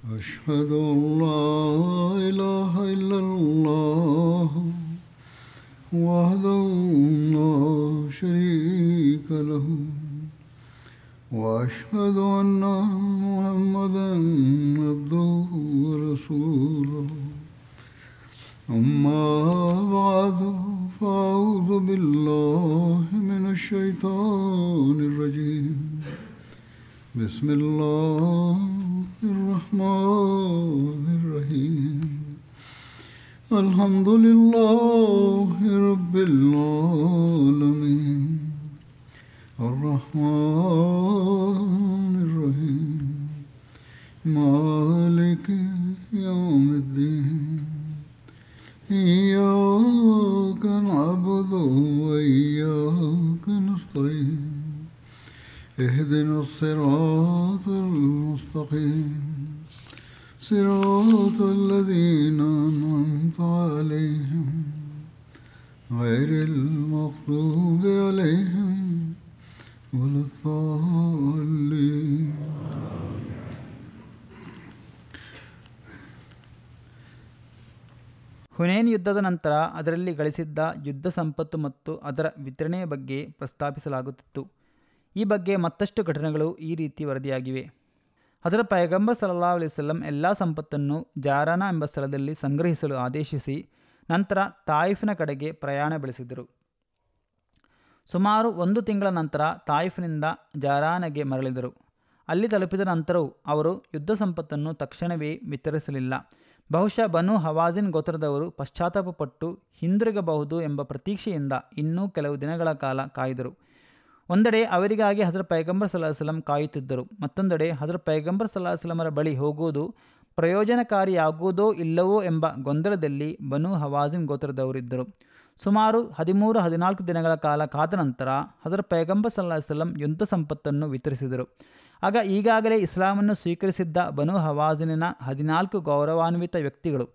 أشهد أن لا إله إلا الله وحده لا شريك له وأشهد أن محمدا عبده ورسوله أما بعد فأعوذ بالله من الشيطان الرجيم بسم الله الرحمن الرحيم الحمد لله رب العالمين الرحمن الرحيم مالك يوم الدين إياك نعبد وإياك نستعين اهدنا الصراط المستقيم صراط الذين أنعمت عليهم غير المغضوب عليهم ولا الضالين. ಹುನೇನ್ ಯುದ್ಧದ ನಂತರ ಅದರಲ್ಲಿ ಗಳಿಸಿದ್ದ ಯುದ್ಧ ಸಂಪತ್ತು ಮತ್ತು ಅದರ ವಿತರಣೆಯ ಬಗ್ಗೆ ಪ್ರಸ್ತಾಪಿಸಲಾಗುತ್ತಿತ್ತು. ಈ ಬಗ್ಗೆ ಮತ್ತಷ್ಟು ಘಟನೆಗಳು ಈ ರೀತಿ ವರದಿಯಾಗಿವೆ. ಹಜರತ್ ಪೈಗಂಬರ್ ಸಲ್ಲಲ್ಲಾಹು ಅಲೈಹಿ ವಸಲ್ಲಂ ಎಲ್ಲ ಸಂಪತ್ತನ್ನು ಜಾರಾನ ಎಂಬ ಸ್ಥಳದಲ್ಲಿ ಸಂಗ್ರಹಿಸಲು ಆದೇಶಿಸಿ ನಂತರ ತಾಯಿಫಿನ ಕಡೆಗೆ ಪ್ರಯಾಣ ಬೆಳೆಸಿದರು. ಸುಮಾರು 1 ತಿಂಗಳ ನಂತರ ತಾಯಿಫಿನಿಂದ ಜಾರಾನಗೆ ಮರಳಿದರು. ಅಲ್ಲಿ ತಲುಪಿದ ನಂತರವೂ ಅವರು ಯುದ್ಧ ಸಂಪತ್ತನ್ನು ತಕ್ಷಣವೇ ವಿತರಿಸಲಿಲ್ಲ. ಬಹುಶಃ ಬನು ಹವಾಜಿನ್ ಗೋತ್ರದವರು ಪಶ್ಚಾತ್ತಾಪಪಟ್ಟು ಹಿಂದಿರುಗಬಹುದು ಎಂಬ ಪ್ರತೀಕ್ಷೆಯಿಂದ ಇನ್ನೂ ಕೆಲವು ದಿನಗಳ ಕಾಲ ಕಾಯ್ದರು. ಒಂದೆಡೆ ಅವರಿಗಾಗಿ ಹಜರತ್ ಪೈಗಂಬರ್ ಸಲ್ಲಲ್ಲಾಹು ಅಲೈಹಿ ವಸಲ್ಲಂ ಕಾಯುತ್ತಿದ್ದರು. ಮತ್ತೊಂದೆಡೆ ಹಜರತ್ ಪೈಗಂಬರ್ ಸಲ್ಲಲ್ಲಾಹು ಅಲೈಹಿ ವಸಲ್ಲಮರ ಬಳಿ ಹೋಗುವುದು ಪ್ರಯೋಜನಕಾರಿಯಾಗುವುದೋ ಇಲ್ಲವೋ ಎಂಬ ಗೊಂದಲದಲ್ಲಿ ಬನು ಹವಾಜಿನ್ ಗೋತ್ರದವರಿದ್ದರು. ಸುಮಾರು 13-14 ದಿನಗಳ ಕಾಲ ಕಾದ ನಂತರ ಹಜರತ್ ಪೈಗಂಬರ್ ಸಲ್ಲಲ್ಲಾಹು ಅಲೈಹಿ ವಸಲ್ಲಂ ಯುದ್ಧ ಸಂಪತ್ತನ್ನು ವಿತರಿಸಿದರು. ಆಗ ಈಗಾಗಲೇ ಇಸ್ಲಾಮನ್ನು ಸ್ವೀಕರಿಸಿದ್ದ ಬನು ಹವಾಜಿನಿನ 14 ಗೌರವಾನ್ವಿತ ವ್ಯಕ್ತಿಗಳು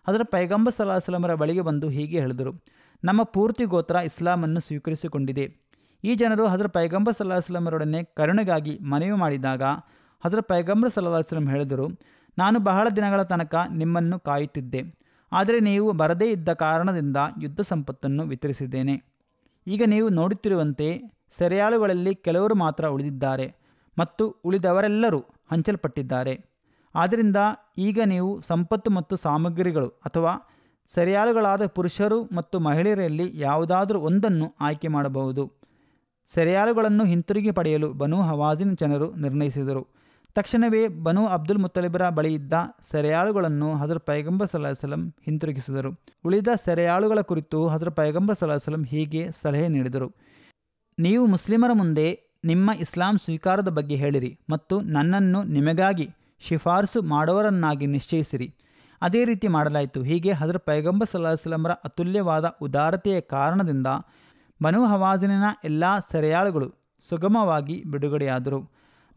ಹಜರತ್ ಪೈಗಂಬರ್ ಸಲ್ಲಲ್ಲಾಹು ಅಲೈಹಿ ವಸಲ್ಲಮರ ಬಳಿಗೆ ಬಂದು ಹೀಗೆ ಹೇಳಿದರು: ನಮ್ಮ ಪೂರ್ತಿ ಗೋತ್ರ ಇಸ್ಲಾಮನ್ನು ಸ್ವೀಕರಿಸಿಕೊಂಡಿದೆ. ಈ ಜನರು ಹಜರತ್ ಪೈಗಂಬರ್ ಸಲ್ಲಲ್ಲಾಹು ಅಲೈಹಿ ವಸಲ್ಲಮರೊಡನೆ ಕರುಣೆಗಾಗಿ ಮನವಿ ಮಾಡಿದಾಗ ಹಜರತ್ ಪೈಗಂಬರ್ ಸಲ್ಲಲ್ಲಾಹು ಅಲೈಹಿ ವಸಲ್ಲಂ ಹೇಳಿದರು, ನಾನು ಬಹಳ ದಿನಗಳ ತನಕ ನಿಮ್ಮನ್ನು ಕಾಯುತ್ತಿದ್ದೆ, ಆದರೆ ನೀವು ಬರದೇ ಇದ್ದ ಕಾರಣದಿಂದ ಯುದ್ಧ ಸಂಪತ್ತನ್ನು ವಿತರಿಸಿದ್ದೇನೆ. ಈಗ ನೀವು ನೋಡುತ್ತಿರುವಂತೆ ಸೆರೆಯಾಳುಗಳಲ್ಲಿ ಕೆಲವರು ಮಾತ್ರ ಉಳಿದಿದ್ದಾರೆ ಮತ್ತು ಉಳಿದವರೆಲ್ಲರೂ ಹಂಚಲ್ಪಟ್ಟಿದ್ದಾರೆ. ಆದ್ದರಿಂದ ಈಗ ನೀವು ಸಂಪತ್ತು ಮತ್ತು ಸಾಮಗ್ರಿಗಳು ಅಥವಾ ಸೆರೆಯಾಳುಗಳಾದ ಪುರುಷರು ಮತ್ತು ಮಹಿಳೆಯರಲ್ಲಿ ಯಾವುದಾದರೂ ಒಂದನ್ನು ಆಯ್ಕೆ ಮಾಡಬಹುದು. ಸೆರೆಯಾಳುಗಳನ್ನು ಹಿಂತಿರುಗಿ ಪಡೆಯಲು ಬನು ಹವಾಜಿನ್ ಜನರು ನಿರ್ಣಯಿಸಿದರು. ತಕ್ಷಣವೇ ಬನು ಅಬ್ದುಲ್ ಮುತ್ತಲಿಬರ ಬಳಿಯಿದ್ದ ಸೆರೆಯಾಳುಗಳನ್ನು ಹಜರತ್ ಪೈಗಂಬರ್ ಸಲ್ಲಲ್ಲಾಹು ಅಲೈಹಿ ವಸಲ್ಲಂ ಹಿಂತಿರುಗಿಸಿದರು. ಉಳಿದ ಸೆರೆಯಾಳುಗಳ ಕುರಿತು ಹಜರತ್ ಪೈಗಂಬರ್ ಸಲ್ಲಲ್ಲಾಹು ಅಲೈಹಿ ವಸಲ್ಲಂ ಹೀಗೆ ಸಲಹೆ ನೀಡಿದರು: ನೀವು ಮುಸ್ಲಿಮರ ಮುಂದೆ ನಿಮ್ಮ ಇಸ್ಲಾಂ ಸ್ವೀಕಾರದ ಬಗ್ಗೆ ಹೇಳಿರಿ ಮತ್ತು ನನ್ನನ್ನು ನಿಮಗಾಗಿ ಶಿಫಾರಸು ಮಾಡುವವರನ್ನಾಗಿ ನಿಶ್ಚಯಿಸಿರಿ. ಅದೇ ರೀತಿ ಮಾಡಲಾಯಿತು. ಹೀಗೆ ಹಜರತ್ ಪೈಗಂಬರ್ ಸಲ್ಲಲ್ಲಾಹು ಅಲೈಹಿ ವಸಲ್ಲಮರ ಅತುಲ್ಯವಾದ ಉದಾರತೆಯ ಕಾರಣದಿಂದ ಬನು ಹವಾಜಿನಿನ ಎಲ್ಲ ಸೆರೆಯಾಳುಗಳು ಸುಗಮವಾಗಿ ಬಿಡುಗಡೆಯಾದರು.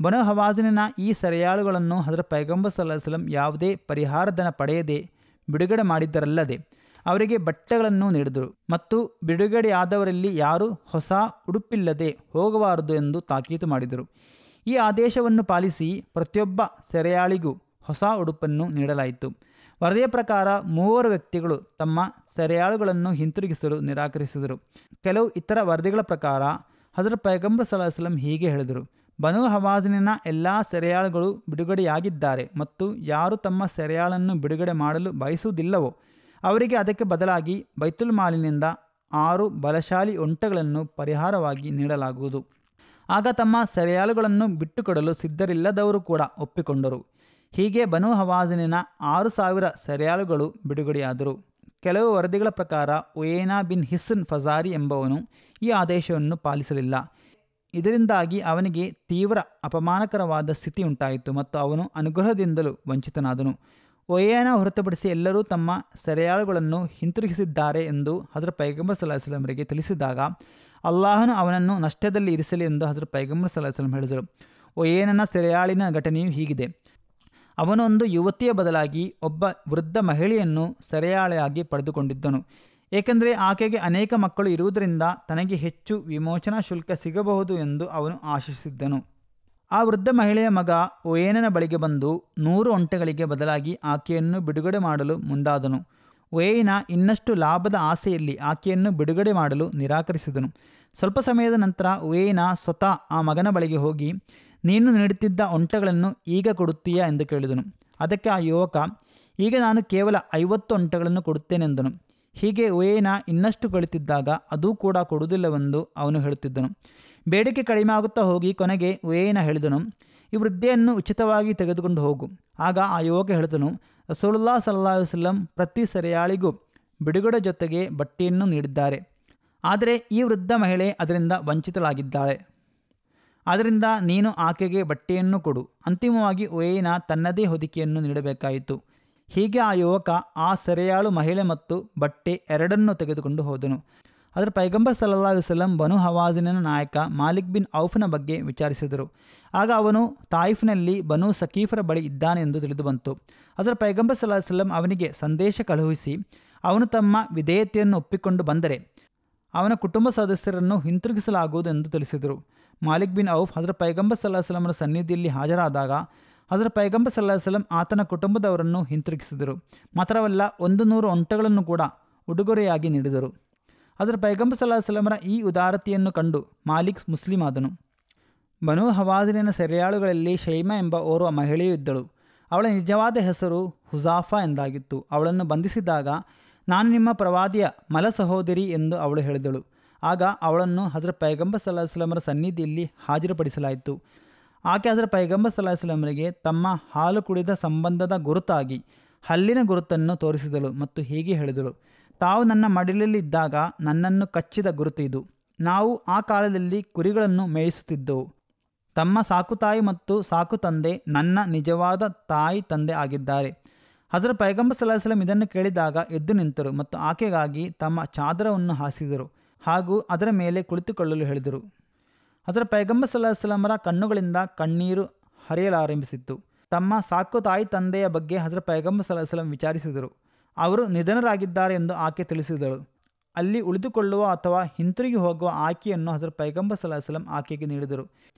ಬನು ಹವಾಜಿನಿನ ಈ ಸೆರೆಯಾಳುಗಳನ್ನು ಹಜರತ್ ಪೈಗಂಬರ್ ಸಲ್ಲಲ್ಲಾಹು ಅಲೈಹಿ ವಸಲ್ಲಂ ಯಾವುದೇ ಪರಿಹಾರಧನ ಪಡೆಯದೆ ಬಿಡುಗಡೆ ಮಾಡಿದ್ದರಲ್ಲದೆ ಅವರಿಗೆ ಬಟ್ಟೆಗಳನ್ನು ನೀಡಿದರು ಮತ್ತು ಬಿಡುಗಡೆಯಾದವರಲ್ಲಿ ಯಾರೂ ಹೊಸ ಉಡುಪಿಲ್ಲದೆ ಹೋಗಬಾರದು ಎಂದು ತಾಕೀತು ಮಾಡಿದರು. ಈ ಆದೇಶವನ್ನು ಪಾಲಿಸಿ ಪ್ರತಿಯೊಬ್ಬ ಸೆರೆಯಾಳಿಗೂ ಹೊಸ ಉಡುಪನ್ನು ನೀಡಲಾಯಿತು. ವರದಿಯ ಪ್ರಕಾರ 3 ವ್ಯಕ್ತಿಗಳು ತಮ್ಮ ಸೆರೆಯಾಳುಗಳನ್ನು ಹಿಂತಿರುಗಿಸಲು ನಿರಾಕರಿಸಿದರು. ಕೆಲವು ಇತರ ವರದಿಗಳ ಪ್ರಕಾರ ಹಜರತ್ ಪೈಗಂಬರ್ ಸಲ್ಲಲ್ಲಾಹು ಅಲೈಹಿ ವಸಲ್ಲಂ ಹೀಗೆ ಹೇಳಿದರು: ಬನು ಹವಾಜಿನಿನ ಎಲ್ಲ ಸೆರೆಯಾಳುಗಳು ಬಿಡುಗಡೆಯಾಗಿದ್ದಾರೆ ಮತ್ತು ಯಾರು ತಮ್ಮ ಸೆರೆಯಾಳನ್ನು ಬಿಡುಗಡೆ ಮಾಡಲು ಬಯಸುವುದಿಲ್ಲವೋ ಅವರಿಗೆ ಅದಕ್ಕೆ ಬದಲಾಗಿ ಬೈತುಲ್ ಮಾಲಿನಿಂದ 6 ಬಲಶಾಲಿ ಒಂಟೆಗಳನ್ನು ಪರಿಹಾರವಾಗಿ ನೀಡಲಾಗುವುದು. ಆಗ ತಮ್ಮ ಸೆರೆಯಾಳುಗಳನ್ನು ಬಿಟ್ಟುಕೊಡಲು ಸಿದ್ಧರಿಲ್ಲದವರು ಕೂಡ ಒಪ್ಪಿಕೊಂಡರು. ಹೀಗೆ ಬನು ಹವಾಜಿನಿನ 6,000 ಸೆರೆಯಾಳುಗಳು ಬಿಡುಗಡೆಯಾದರು. ಕೆಲವು ವರದಿಗಳ ಪ್ರಕಾರ ಉಯೈನಾ ಬಿನ್ ಹಿಸ್ನ್ ಫಜಾರಿ ಎಂಬವನು ಈ ಆದೇಶವನ್ನು ಪಾಲಿಸಲಿಲ್ಲ. ಇದರಿಂದಾಗಿ ಅವನಿಗೆ ತೀವ್ರ ಅಪಮಾನಕರವಾದ ಸ್ಥಿತಿ ಉಂಟಾಯಿತು ಮತ್ತು ಅವನು ಅನುಗ್ರಹದಿಂದಲೂ ವಂಚಿತನಾದನು. ಒಯ್ಯನ ಹೊರತುಪಡಿಸಿ ಎಲ್ಲರೂ ತಮ್ಮ ಸೆರೆಯಾಳುಗಳನ್ನು ಹಿಂತಿರುಗಿಸಿದ್ದಾರೆ ಎಂದು ಹಜರತ್ ಪೈಗಂಬರ್ ಸಲ್ಲಲ್ಲಾಹು ಅಲೈಹಿ ವಸಲ್ಲಮರಿಗೆ ತಿಳಿಸಿದಾಗ ಅಲ್ಲಾಹನು ಅವನನ್ನು ನಷ್ಟದಲ್ಲಿ ಇರಿಸಲಿ ಎಂದು ಹಜರತ್ ಪೈಗಂಬರ್ ಸಲ್ಲಲ್ಲಾಹು ಅಲೈಹಿ ವಸಲ್ಲಂ ಹೇಳಿದರು. ಒಯ್ಯನ ಸೆರೆಯಾಳಿನ ಘಟನೆಯು ಹೀಗಿದೆ: ಅವನೊಂದು ಯುವತಿಯ ಬದಲಾಗಿ ಒಬ್ಬ ವೃದ್ಧ ಮಹಿಳೆಯನ್ನು ಸೆರೆಯಾಳೆಯಾಗಿ ಪಡೆದುಕೊಂಡಿದ್ದನು. ಏಕೆಂದರೆ ಆಕೆಗೆ ಅನೇಕ ಮಕ್ಕಳು ಇರುವುದರಿಂದ ತನಗೆ ಹೆಚ್ಚು ವಿಮೋಚನಾ ಶುಲ್ಕ ಸಿಗಬಹುದು ಎಂದು ಅವನು ಆಶಿಸಿದ್ದನು. ಆ ವೃದ್ಧ ಮಹಿಳೆಯ ಮಗ ಒಯೇನನ ಬಳಿಗೆ ಬಂದು 100 ಒಂಟೆಗಳಿಗೆ ಬದಲಾಗಿ ಆಕೆಯನ್ನು ಬಿಡುಗಡೆ ಮಾಡಲು ಮುಂದಾದನು. ಒಯೇನ ಇನ್ನಷ್ಟು ಲಾಭದ ಆಸೆಯಲ್ಲಿ ಆಕೆಯನ್ನು ಬಿಡುಗಡೆ ಮಾಡಲು ನಿರಾಕರಿಸಿದನು. ಸ್ವಲ್ಪ ಸಮಯದ ನಂತರ ಒಯೇನ ಸ್ವತಃ ಆ ಮಗನ ಬಳಿಗೆ ಹೋಗಿ, ನೀನು ನೀಡುತ್ತಿದ್ದ ಒಂಟೆಗಳನ್ನು ಈಗ ಕೊಡುತ್ತೀಯಾ ಎಂದು ಕೇಳಿದನು. ಅದಕ್ಕೆ ಆ ಯುವಕ, ಈಗ ನಾನು ಕೇವಲ 50 ಒಂಟೆಗಳನ್ನು ಕೊಡುತ್ತೇನೆಂದನು. ಹೀಗೆ ಒಯೇನ ಇನ್ನಷ್ಟು ಕಳುತ್ತಿದ್ದಾಗ ಅದೂ ಕೂಡ ಕೊಡುವುದಿಲ್ಲವೆಂದು ಅವನು ಹೇಳುತ್ತಿದ್ದನು. ಬೇಡಿಕೆ ಕಡಿಮೆ ಆಗುತ್ತಾ ಹೋಗಿ ಕೊನೆಗೆ ಒಯೇನ ಹೇಳಿದನು, ಈ ವೃದ್ಧೆಯನ್ನು ಉಚಿತವಾಗಿ ತೆಗೆದುಕೊಂಡು ಹೋಗು. ಆಗ ಆ ಯುವಕ ಹೇಳಿದನು, ರಸೂಲುಲ್ಲಾಹ ಸಲ್ಲಲ್ಲಾಹು ಅಲೈಹಿ ವಸಲ್ಲಂ ಪ್ರತಿ ಸೆರೆಯಾಳಿಗೂ ಬಿಡುಗಡೆ ಜೊತೆಗೆ ಬಟ್ಟೆಯನ್ನು ನೀಡಿದ್ದಾರೆ. ಆದರೆ ಈ ವೃದ್ಧ ಮಹಿಳೆ ಅದರಿಂದ ವಂಚಿತಳಾಗಿದ್ದಾಳೆ. ಆದ್ದರಿಂದ ನೀನು ಆಕೆಗೆ ಬಟ್ಟೆಯನ್ನು ಕೊಡು. ಅಂತಿಮವಾಗಿ ಒಯೇನ ತನ್ನದೇ ಹೊದಿಕೆಯನ್ನು ನೀಡಬೇಕಾಯಿತು. ಹೀಗೆ ಆ ಯುವಕ ಆ ಸೆರೆಯಾಳು ಮಹಿಳೆ ಮತ್ತು ಬಟ್ಟೆ ಎರಡನ್ನೂ ತೆಗೆದುಕೊಂಡು ಹೋದನು. ಅದರ ಪೈಗಂಬರ್ ಸಲ್ಲಲ್ಲಾಹು ಅಲೈಹಿ ವಸಲ್ಲಂ ಬನು ಹವಾಜಿನ ನಾಯಕ ಮಾಲಿಕ್ ಬಿನ್ ಔಫ್ನ ಬಗ್ಗೆ ವಿಚಾರಿಸಿದರು. ಆಗ ಅವನು ತಾಯಿಫ್ನಲ್ಲಿ ಬನು ಸಕೀಫರ ಬಳಿ ಇದ್ದಾನೆಂದು ತಿಳಿದುಬಂತು. ಅದರ ಪೈಗಂಬರ್ ಸಲ್ಲಲ್ಲಾಹು ಅಲೈಹಿ ವಸಲ್ಲಂ ಅವನಿಗೆ ಸಂದೇಶ ಕಳುಹಿಸಿ ಅವನು ತಮ್ಮ ವಿಧೇಯತೆಯನ್ನು ಒಪ್ಪಿಕೊಂಡು ಬಂದರೆ ಅವನ ಕುಟುಂಬ ಸದಸ್ಯರನ್ನು ಹಿಂತಿರುಗಿಸಲಾಗುವುದು ಎಂದು ತಿಳಿಸಿದರು. ಮಾಲಿಕ್ ಬಿನ್ ಔಫ್ ಹಜರತ್ ಪೈಗಂಬರ್ ಸಲ್ಲಲ್ಲಾಹು ಅಲೈಹಿ ವಸಲ್ಲಮರ ಸನ್ನಿಧಿಯಲ್ಲಿ ಹಾಜರಾದಾಗ ಹಜರತ್ ಪೈಗಂಬರ್ ಸಲ್ಲಲ್ಲಾಹು ಅಲೈಹಿ ವಸಲ್ಲಂ ಆತನ ಕುಟುಂಬದವರನ್ನು ಹಿಂತಿರುಗಿಸಿದರು. ಮಾತ್ರವಲ್ಲ 100 ಒಂಟೆಗಳನ್ನು ಕೂಡ ಉಡುಗೊರೆಯಾಗಿ ನೀಡಿದರು. ಹಜರತ್ ಪೈಗಂಬರ್ ಸಲ್ಲಲ್ಲಾಹು ಅಲೈಹಿ ವಸಲ್ಲಮರ ಈ ಉದಾರತೆಯನ್ನು ಕಂಡು ಮಾಲಿಕ್ ಮುಸ್ಲಿಂ ಆದನು. ಬನು ಹವಾಜಿನ ಸೆರೆಯಾಳುಗಳಲ್ಲಿ ಶೈಮಾ ಎಂಬ ಓರ್ವ ಮಹಿಳೆಯೂ ಇದ್ದಳು. ಅವಳ ನಿಜವಾದ ಹೆಸರು ಹುಜಾಫಾ ಎಂದಾಗಿತ್ತು. ಅವಳನ್ನು ಬಂಧಿಸಿದಾಗ, ನಾನು ನಿಮ್ಮ ಪ್ರವಾದಿಯ ಮಲ ಸಹೋದರಿ ಎಂದು ಅವಳು ಹೇಳಿದಳು. ಆಗ ಅವಳನ್ನು ಹಜರತ್ ಪೈಗಂಬರ್ ಸಲ್ಲಲ್ಲಾಹು ಅಲೈಹಿ ವಸಲ್ಲಮರ ಸನ್ನಿಧಿಯಲ್ಲಿ ಹಾಜರುಪಡಿಸಲಾಯಿತು. ಆಕೆ ಹಜರತ್ ಪೈಗಂಬರ್ ಸಲ್ಲಲ್ಲಾಹು ಅಲೈಹಿ ವಸಲ್ಲಮರಿಗೆ ತಮ್ಮ ಹಾಲು ಕುಡಿದ ಸಂಬಂಧದ ಗುರುತಾಗಿ ಹಲ್ಲಿನ ಗುರುತನ್ನು ತೋರಿಸಿದಳು ಮತ್ತು ಹೀಗೆ ಹೇಳಿದಳು, ತಾವು ನನ್ನ ಮಡಿಲಲ್ಲಿ ಇದ್ದಾಗ ನನ್ನನ್ನು ಕಚ್ಚಿದ ಗುರುತು ಇದು. ನಾವು ಆ ಕಾಲದಲ್ಲಿ ಕುರಿಗಳನ್ನು ಮೇಯಿಸುತ್ತಿದ್ದೆವು. ತಮ್ಮ ಸಾಕುತಾಯಿ ಮತ್ತು ಸಾಕು ತಂದೆ ನನ್ನ ನಿಜವಾದ ತಾಯಿ ತಂದೆ ಆಗಿದ್ದಾರೆ. ಹಜರತ್ ಪೈಗಂಬರ್ ಸಲ್ಲಲ್ಲಾಹು ಅಲೈಹಿ ವಸಲ್ಲಂ ಇದನ್ನು ಕೇಳಿದಾಗ ಎದ್ದು ನಿಂತರು ಮತ್ತು ಆಕೆಗಾಗಿ ತಮ್ಮ ಚಾದರವನ್ನು ಹಾಸಿದರು ಹಾಗೂ ಅದರ ಮೇಲೆ ಕುಳಿತುಕೊಳ್ಳಲು ಹೇಳಿದರು. ಹಜರತ್ ಪೈಗಂಬರ್ ಸಲ್ಲಲ್ಲಾಹು ಅಲೈಹಿ ವಸಲ್ಲಮರ ಕಣ್ಣುಗಳಿಂದ ಕಣ್ಣೀರು ಹರಿಯಲಾರಂಭಿಸಿತ್ತು. ತಮ್ಮ ಸಾಕು ತಾಯಿ ತಂದೆಯ ಬಗ್ಗೆ ಹಜರತ್ ಪೈಗಂಬರ್ ಸಲ್ಲಲ್ಲಾಹು ಅಲೈಹಿ ವಸಲ್ಲಂ ವಿಚಾರಿಸಿದರು. ಅವರು ನಿಧನರಾಗಿದ್ದಾರೆ ಎಂದು ಆಕೆ ತಿಳಿಸಿದಳು. ಅಲ್ಲಿ ಉಳಿದುಕೊಳ್ಳುವ ಅಥವಾ ಹಿಂತಿರುಗಿ ಹೋಗುವ ಆಯ್ಕೆಯನ್ನು ಹಜರತ್ ಪೈಗಂಬರ್ ಸಲ್ಲಲ್ಲಾಹು ಅಲೈಹಿ ವಸಲ್ಲಂ ಆಕೆಗೆ ನೀಡಿದರು.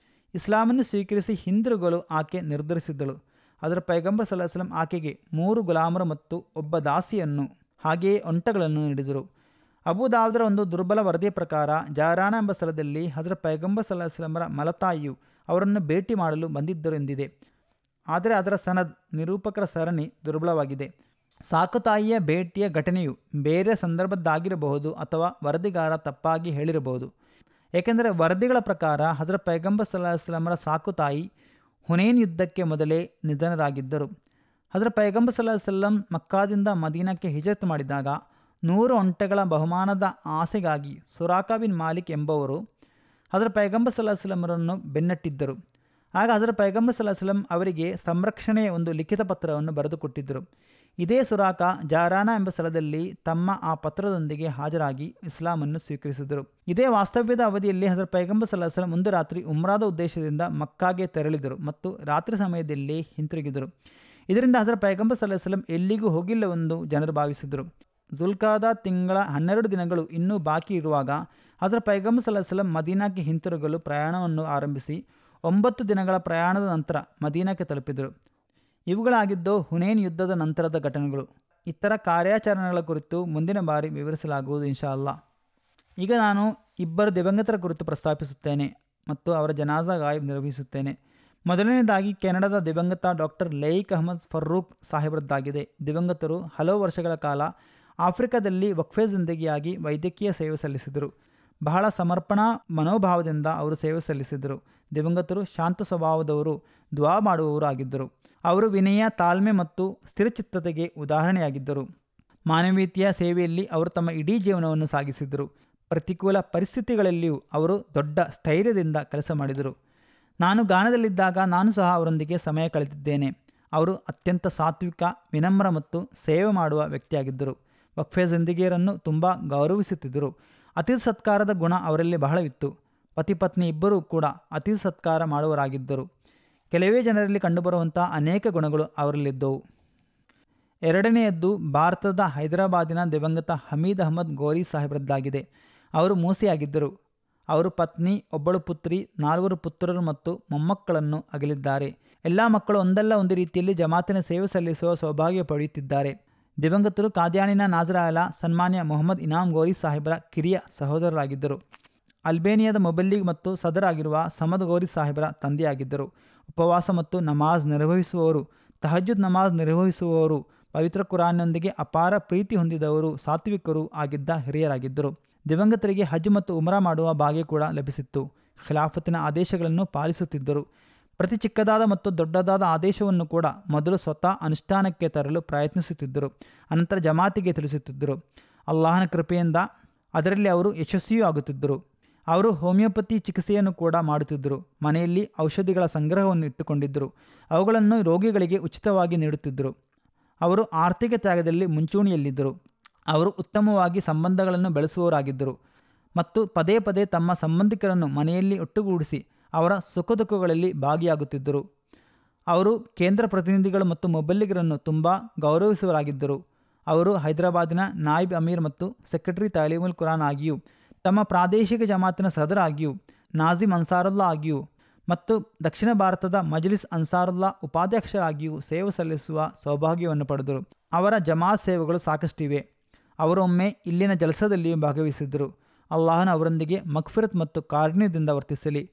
ಇಸ್ಲಾಮನ್ನು ಸ್ವೀಕರಿಸಿ ಹಿಂದಿರುಗಲು ಆಕೆ ನಿರ್ಧರಿಸಿದ್ದಳು. ಹಜರತ್ ಪೈಗಂಬರ್ ಸಲ್ಲಲ್ಲಾಹು ಅಲೈಹಿ ವಸಲ್ಲಂ ಆಕೆಗೆ 3 ಗುಲಾಮರು ಮತ್ತು ಒಬ್ಬ ದಾಸಿಯನ್ನು ಹಾಗೆಯೇ ಒಂಟೆಗಳನ್ನು ನೀಡಿದರು. ಅಬೂದಾವುದರ ಒಂದು ದುರ್ಬಲ ವರದಿಯ ಪ್ರಕಾರ ಜಾರಾನ ಎಂಬ ಸ್ಥಳದಲ್ಲಿ ಹಜರತ್ ಪೈಗಂಬರ್ ಸಲ್ಲಲ್ಲಾಹು ಅಲೈಹಿ ವಸಲ್ಲಮರ ಮಲತಾಯಿಯು ಅವರನ್ನು ಭೇಟಿ ಮಾಡಲು ಬಂದಿದ್ದರು ಎಂದಿದೆ. ಆದರೆ ಅದರ ಸನದ್ ನಿರೂಪಕರ ಸರಣಿ ದುರ್ಬಲವಾಗಿದೆ. ಸಾಕುತಾಯಿಯ ಭೇಟಿಯ ಘಟನೆಯು ಬೇರೆ ಸಂದರ್ಭದ್ದಾಗಿರಬಹುದು ಅಥವಾ ವರದಿಗಾರ ತಪ್ಪಾಗಿ ಹೇಳಿರಬಹುದು. ಏಕೆಂದರೆ ವರದಿಗಳ ಪ್ರಕಾರ ಹಜರತ್ ಪೈಗಂಬರ್ ಸಲ್ಲಲ್ಲಾಹು ಅಲೈಹಿ ವಸಲ್ಲಮರ ಸಾಕುತಾಯಿ ಹುನೈನ್ ಯುದ್ಧಕ್ಕೆ ಮೊದಲೇ ನಿಧನರಾಗಿದ್ದರು. ಹಜರತ್ ಪೈಗಂಬರ್ ಸಲ್ಲಲ್ಲಾಹು ಅಲೈಹಿ ವಸಲ್ಲಂ ಮಕ್ಕಾದಿಂದ ಮದೀನಕ್ಕೆ ಹಿಜರತ್ ಮಾಡಿದಾಗ 100 ಒಂಟೆಗಳ ಬಹುಮಾನದ ಆಸೆಗಾಗಿ ಸುರಾಕ ಬಿನ್ ಮಾಲಿಕ್ ಎಂಬುವರು ಹಜರತ್ ಪೈಗಂಬರ್ ಸಲ್ಲಲ್ಲಾಹು ಅಲೈಹಿ ವಸಲ್ಲಮರನ್ನು ಬೆನ್ನಟ್ಟಿದ್ದರು. ಆಗ ಹಜರತ್ ಪೈಗಂಬರ್ ಸಲ್ಲಲ್ಲಾಹು ಅಲೈಹಿ ವಸಲ್ಲಂ ಅವರಿಗೆ ಸಂರಕ್ಷಣೆಯ ಒಂದು ಲಿಖಿತ ಪತ್ರವನ್ನು ಬರೆದು ಕೊಟ್ಟಿದ್ದರು. ಇದೇ ಸುರಾಕ ಜಾರಾನ ಎಂಬ ಸ್ಥಳದಲ್ಲಿ ತಮ್ಮ ಆ ಪತ್ರದೊಂದಿಗೆ ಹಾಜರಾಗಿ ಇಸ್ಲಾಮನ್ನು ಸ್ವೀಕರಿಸಿದರು. ಇದೇ ವಾಸ್ತವ್ಯದ ಅವಧಿಯಲ್ಲಿ ಹಜರತ್ ಪೈಗಂಬರ್ ಸಲ್ಲಲ್ಲಾಹು ಅಲೈಹಿ ವಸಲ್ಲಂ ಒಂದು ರಾತ್ರಿ ಉಮ್ರಾದ ಉದ್ದೇಶದಿಂದ ಮಕ್ಕಾಗೆ ತೆರಳಿದರು ಮತ್ತು ರಾತ್ರಿ ಸಮಯದಲ್ಲಿ ಹಿಂತಿರುಗಿದರು. ಇದರಿಂದ ಹಜರತ್ ಪೈಗಂಬರ್ ಸಲ್ಲಲ್ಲಾಹು ಅಲೈಹಿ ವಸಲ್ಲಂ ಎಲ್ಲಿಗೂ ಹೋಗಿಲ್ಲವೆಂದು ಜನರು ಭಾವಿಸಿದರು. ಜುಲ್ಕಾದ ತಿಂಗಳ 12 ದಿನಗಳು ಇನ್ನೂ ಬಾಕಿ ಇರುವಾಗ ಹಜರತ್ ಪೈಗಂಬರ್ ಸಲ್ಲಲ್ಲಾಹು ಅಲೈಹಿ ವಸಲ್ಲಂ ಮದೀನಾಕ್ಕೆ ಹಿಂತಿರುಗಲು ಪ್ರಯಾಣವನ್ನು ಆರಂಭಿಸಿ 9 ದಿನಗಳ ಪ್ರಯಾಣದ ನಂತರ ಮದೀನಾಕ್ಕೆ ತಲುಪಿದರು. ಇವುಗಳಾಗಿದ್ದು ಹುನೈನ್ ಯುದ್ಧದ ನಂತರದ ಘಟನೆಗಳು. ಇತರ ಕಾರ್ಯಾಚರಣೆಗಳ ಕುರಿತು ಮುಂದಿನ ಬಾರಿ ವಿವರಿಸಲಾಗುವುದು ಇನ್ಶಾ ಅಲ್ಲಾಹ್. ಈಗ ನಾನು 2 ದಿವಂಗತರ ಕುರಿತು ಪ್ರಸ್ತಾಪಿಸುತ್ತೇನೆ ಮತ್ತು ಅವರ ಜನಾಜಾ ಗಾಯಬ್ ನಿರ್ವಹಿಸುತ್ತೇನೆ. ಮೊದಲನೇದಾಗಿ ಕೆನಡಾದ ದಿವಂಗತ ಡಾಕ್ಟರ್ ಲೈಕ್ ಅಹಮದ್ ಫರ್ರೂಕ್ ಸಾಹೇಬ್ರದ್ದಾಗಿದೆ. ದಿವಂಗತರು ಹಲವು ವರ್ಷಗಳ ಕಾಲ ಆಫ್ರಿಕಾದಲ್ಲಿ ವಕ್ಫೆ ಜಿಂದಗಿಯಾಗಿ ವೈದ್ಯಕೀಯ ಸೇವೆ ಸಲ್ಲಿಸಿದರು. ಬಹಳ ಸಮರ್ಪಣಾ ಮನೋಭಾವದಿಂದ ಅವರು ಸೇವೆ ಸಲ್ಲಿಸಿದರು. ದಿವಂಗತರು ಶಾಂತ ಸ್ವಭಾವದವರು, ದುವಾ ಮಾಡುವವರು ಆಗಿದ್ದರು. ಅವರು ವಿನಯ, ತಾಳ್ಮೆ ಮತ್ತು ಸ್ಥಿರಚಿತ್ತತೆಗೆ ಉದಾಹರಣೆಯಾಗಿದ್ದರು. ಮಾನವೀಯತೆಯ ಸೇವೆಯಲ್ಲಿ ಅವರು ತಮ್ಮ ಇಡೀ ಜೀವನವನ್ನು ಸಾಗಿಸಿದರು. ಪ್ರತಿಕೂಲ ಪರಿಸ್ಥಿತಿಗಳಲ್ಲಿಯೂ ಅವರು ದೊಡ್ಡ ಸ್ಥೈರ್ಯದಿಂದ ಕೆಲಸ ಮಾಡಿದರು. ನಾನು ಗಾನದಲ್ಲಿದ್ದಾಗ ನಾನು ಸಹ ಅವರೊಂದಿಗೆ ಸಮಯ ಕಳೆದಿದ್ದೇನೆ. ಅವರು ಅತ್ಯಂತ ಸಾತ್ವಿಕ, ವಿನಮ್ರ ಮತ್ತು ಸೇವೆ ಮಾಡುವ ವ್ಯಕ್ತಿಯಾಗಿದ್ದರು. ವಕ್ಫೆ ಜಿಂದಗಿಯರನ್ನು ತುಂಬ ಗೌರವಿಸುತ್ತಿದ್ದರು. ಅತಿಥಿ ಸತ್ಕಾರದ ಗುಣ ಅವರಲ್ಲಿ ಬಹಳವಿತ್ತು. ಪತಿ ಪತ್ನಿ ಇಬ್ಬರೂ ಕೂಡ ಅತಿಥಿ ಸತ್ಕಾರ ಮಾಡುವರಾಗಿದ್ದರು. ಕೆಲವೇ ಜನರಲ್ಲಿ ಕಂಡುಬರುವಂಥ ಅನೇಕ ಗುಣಗಳು ಅವರಲ್ಲಿದ್ದವು. ಎರಡನೆಯದ್ದು ಭಾರತದ ಹೈದರಾಬಾದಿನ ದಿವಂಗತ ಹಮೀದ್ ಅಹಮದ್ ಗೋರಿ ಸಾಹೇಬ್ರದ್ದಾಗಿದೆ. ಅವರು ಮೂಸಿಯಾಗಿದ್ದರು. ಅವರು ಪತ್ನಿ, ಒಬ್ಬಳು ಪುತ್ರಿ, 4 ಪುತ್ರರು ಮತ್ತು ಮೊಮ್ಮಕ್ಕಳನ್ನು ಅಗಲಿದ್ದಾರೆ. ಎಲ್ಲ ಮಕ್ಕಳು ಒಂದಲ್ಲ ಒಂದು ರೀತಿಯಲ್ಲಿ ಜಮಾತಿನ ಸೇವೆ ಸಲ್ಲಿಸುವ ಸೌಭಾಗ್ಯ ಪಡೆಯುತ್ತಿದ್ದಾರೆ. ದಿವಂಗತರು ಕಾದ್ಯಾನಿನ ನಾಜರಾಲ ಸನ್ಮಾನ್ಯ ಮೊಹಮ್ಮದ್ ಇನಾಮ್ ಗೋರಿ ಸಾಹೇಬರ ಕಿರಿಯ ಸಹೋದರರಾಗಿದ್ದರು. ಅಲ್ಬೇನಿಯಾದ ಮೊಬೆಲ್ಲಿಗ್ ಮತ್ತು ಸದರ್ ಆಗಿರುವ ಸಮದ್ ಗೋರಿ ಸಾಹೇಬರ ತಂದೆಯಾಗಿದ್ದರು. ಉಪವಾಸ ಮತ್ತು ನಮಾಜ್ ನಿರ್ವಹಿಸುವವರು, ತಹಜ್ಜುದ್ ನಮಾಜ್ ನಿರ್ವಹಿಸುವವರು, ಪವಿತ್ರ ಕುರಾನ್ನೊಂದಿಗೆ ಅಪಾರ ಪ್ರೀತಿ ಹೊಂದಿದವರು, ಸಾತ್ವಿಕರು ಆಗಿದ್ದ ಹಿರಿಯರಾಗಿದ್ದರು. ದಿವಂಗತರಿಗೆ ಹಜ್ ಮತ್ತು ಉಮ್ರಾ ಮಾಡುವ ಭಾಗ್ಯ ಕೂಡ ಲಭಿಸಿತ್ತು. ಖಿಲಾಫತಿನ ಆದೇಶಗಳನ್ನು ಪಾಲಿಸುತ್ತಿದ್ದರು. ಪ್ರತಿ ಚಿಕ್ಕದಾದ ಮತ್ತು ದೊಡ್ಡದಾದ ಆದೇಶವನ್ನು ಕೂಡ ಮೊದಲು ಸ್ವತಃ ಅನುಷ್ಠಾನಕ್ಕೆ ತರಲು ಪ್ರಯತ್ನಿಸುತ್ತಿದ್ದರು, ಅನಂತರ ಜಮಾತಿಗೆ ತಿಳಿಸುತ್ತಿದ್ದರು. ಅಲ್ಲಾಹನ ಕೃಪೆಯಿಂದ ಅದರಲ್ಲಿ ಅವರು ಯಶಸ್ವಿಯೂ ಆಗುತ್ತಿದ್ದರು. ಅವರು ಹೋಮಿಯೋಪತಿ ಚಿಕಿತ್ಸೆಯನ್ನು ಕೂಡ ಮಾಡುತ್ತಿದ್ದರು. ಮನೆಯಲ್ಲಿ ಔಷಧಿಗಳ ಸಂಗ್ರಹವನ್ನು ಇಟ್ಟುಕೊಂಡಿದ್ದರು. ಅವುಗಳನ್ನು ರೋಗಿಗಳಿಗೆ ಉಚಿತವಾಗಿ ನೀಡುತ್ತಿದ್ದರು. ಅವರು ಆರ್ಥಿಕ ತ್ಯಾಗದಲ್ಲಿ ಮುಂಚೂಣಿಯಲ್ಲಿದ್ದರು. ಅವರು ಉತ್ತಮವಾಗಿ ಸಂಬಂಧಗಳನ್ನು ಬೆಳೆಸುವವರಾಗಿದ್ದರು ಮತ್ತು ಪದೇ ಪದೇ ತಮ್ಮ ಸಂಬಂಧಿಕರನ್ನು ಮನೆಯಲ್ಲಿ ಒಟ್ಟುಗೂಡಿಸಿ ಅವರ ಸುಖ ದುಃಖಗಳಲ್ಲಿ ಭಾಗಿಯಾಗುತ್ತಿದ್ದರು. ಅವರು ಕೇಂದ್ರ ಪ್ರತಿನಿಧಿಗಳು ಮತ್ತು ಮೊಬೆಲ್ಲಿಗರನ್ನು ತುಂಬ ಗೌರವಿಸುವವರಾಗಿದ್ದರು. ಅವರು ಹೈದರಾಬಾದಿನ ನಾಯಿಬ್ ಅಮೀರ್ ಮತ್ತು ಸೆಕ್ರೆಟರಿ ತಾಲೀಮುಲ್ ಕುರಾನ್ ಆಗಿಯೂ, ತಮ್ಮ ಪ್ರಾದೇಶಿಕ ಜಮಾತಿನ ಸದರ್ ಆಗಿಯೂ, ನಾಜಿಮ್ ಅನ್ಸಾರುಲ್ಲಾ ಆಗಿಯೂ ಮತ್ತು ದಕ್ಷಿಣ ಭಾರತದ ಮಜ್ಲಿಸ್ ಅನ್ಸಾರುಲ್ಲಾ ಉಪಾಧ್ಯಕ್ಷರಾಗಿಯೂ ಸೇವೆ ಸಲ್ಲಿಸುವ ಸೌಭಾಗ್ಯವನ್ನು ಪಡೆದರು. ಅವರ ಜಮಾತ್ ಸೇವೆಗಳು ಸಾಕಷ್ಟಿವೆ. ಅವರೊಮ್ಮೆ ಇಲ್ಲಿನ ಜಲಸದಲ್ಲಿಯೂ ಭಾಗವಹಿಸಿದ್ದರು. ಅಲ್ಲಾಹನ ಅವರೊಂದಿಗೆ ಮಗ್ಫಿರತ್ ಮತ್ತು ಕಾರುಣ್ಯದಿಂದ ವರ್ತಿಸಲಿ.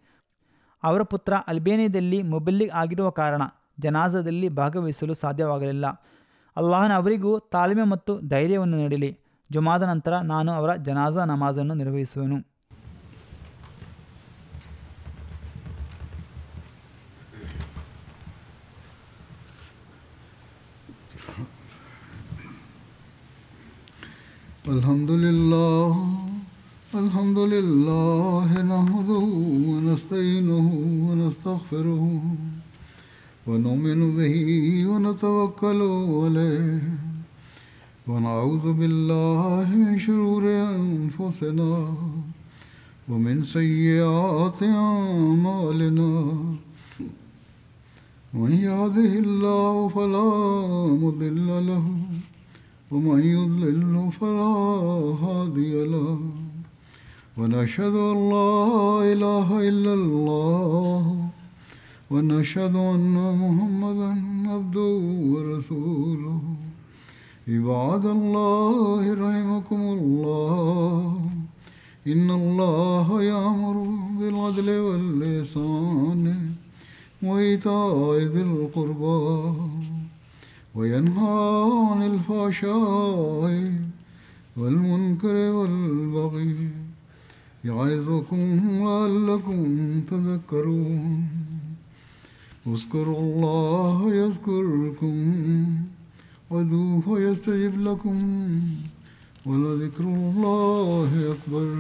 ಅವರ ಪುತ್ರ ಅಲ್ಬೇನಿಯಾದಲ್ಲಿ ಮೊಬೆಲ್ಲಿಗ್ ಆಗಿರುವ ಕಾರಣ ಜನಾಜದಲ್ಲಿ ಭಾಗವಹಿಸಲು ಸಾಧ್ಯವಾಗಲಿಲ್ಲ. ಅಲ್ಲಾಹನ ಅವರಿಗೂ ತಾಳ್ಮೆ ಮತ್ತು ಧೈರ್ಯವನ್ನು ನೀಡಲಿ. ಜುಮಾದ ನಂತರ ನಾನು ಅವರ ಜನಾಜಾ ನಮಾಜನ್ನು ನಿರ್ವಹಿಸುವೆನು. Alhamdulillah nahmaduhu wa nasta'inuhu wa nastaghfiruhu wa nu'minu bihi wa natawakkalu alayhi wa na'udhu billahi min shururi anfusina wa min sayyiati a'malina. Man yahdihillahu fala mudilla lahu ومن يضلل فلا هادي له ونشهد أن لا إله إلا الله ونشهد أن محمدا عبده ورسوله. عباد الله رحمكم الله إن الله يأمر بالعدل والإحسان وإيتاء ذي القربى وينهى عن الفحشاء والمنكر والبغي يعظكم لعلكم تذكرون. اذكروا الله يذكركم وادعوه يستجب لكم ولذكر الله أكبر.